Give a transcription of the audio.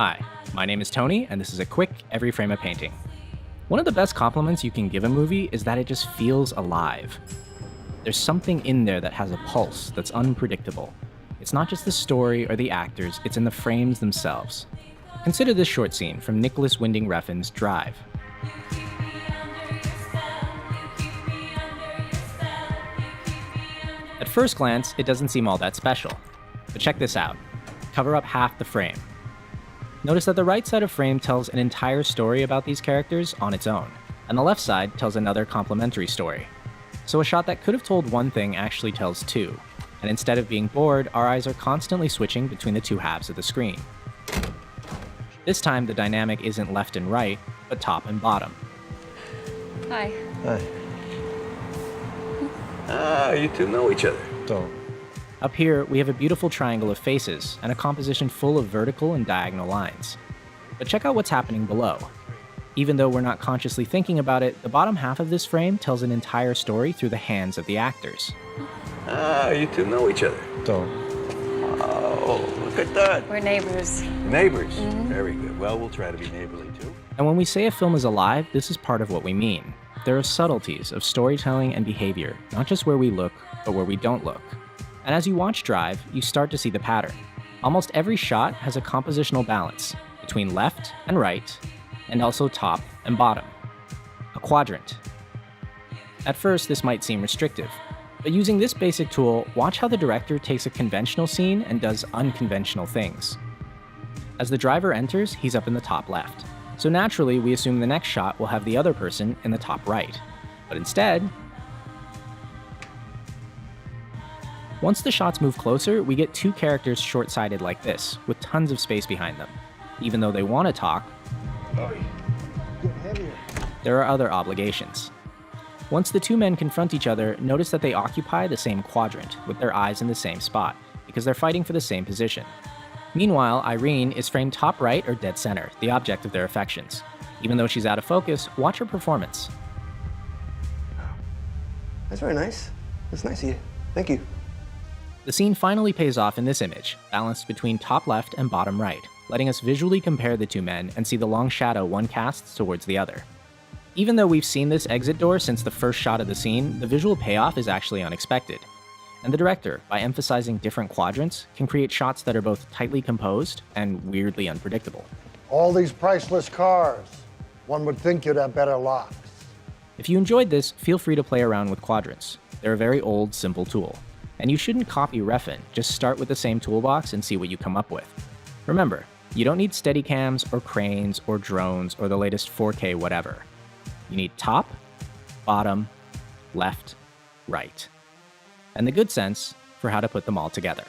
Hi, my name is Tony, and this is a quick every frame a painting. One of the best compliments you can give a movie is that it just feels alive. There's something in there that has a pulse that's unpredictable. It's not just the story or the actors, it's in the frames themselves. Consider this short scene from Nicholas Winding Refn's Drive. At first glance, it doesn't seem all that special. But check this out. Cover up half the frame. Notice that the right side of frame tells an entire story about these characters on its own, and the left side tells another complementary story. So a shot that could have told one thing actually tells two, and instead of being bored, our eyes are constantly switching between the two halves of the screen. This time, the dynamic isn't left and right, but top and bottom. Hi. Hi. Ah, you two know each other. Don't. Up here, we have a beautiful triangle of faces and a composition full of vertical and diagonal lines. But check out what's happening below. Even though we're not consciously thinking about it, the bottom half of this frame tells an entire story through the hands of the actors. Ah, you two know each other. Don't. Oh, look at that. We're neighbors. Neighbors. Very good. Well, we'll try to be neighborly too. And when we say a film is alive, this is part of what we mean. There are subtleties of storytelling and behavior, not just where we look, but where we don't look. And as you watch Drive, you start to see the pattern. Almost every shot has a compositional balance between left and right, and also top and bottom. A quadrant. At first, this might seem restrictive, but using this basic tool, watch how the director takes a conventional scene and does unconventional things. As the driver enters, he's up in the top left. So naturally, we assume the next shot will have the other person in the top right. But instead, once the shots move closer, we get two characters short-sighted like this, with tons of space behind them. Even though they want to talk, there are other obligations. Once the two men confront each other, notice that they occupy the same quadrant, with their eyes in the same spot, because they're fighting for the same position. Meanwhile, Irene is framed top right or dead center, the object of their affections. Even though she's out of focus, watch her performance. That's very nice. That's nice of you. Thank you. The scene finally pays off in this image, balanced between top left and bottom right, letting us visually compare the two men and see the long shadow one casts towards the other. Even though we've seen this exit door since the first shot of the scene, the visual payoff is actually unexpected. And the director, by emphasizing different quadrants, can create shots that are both tightly composed and weirdly unpredictable. All these priceless cars. One would think you'd have better locks. If you enjoyed this, feel free to play around with quadrants. They're a very old, simple tool. And you shouldn't copy Refn, just start with the same toolbox and see what you come up with. Remember, you don't need Steadicams or cranes or drones or the latest 4K whatever. You need top, bottom, left, right. And the good sense for how to put them all together.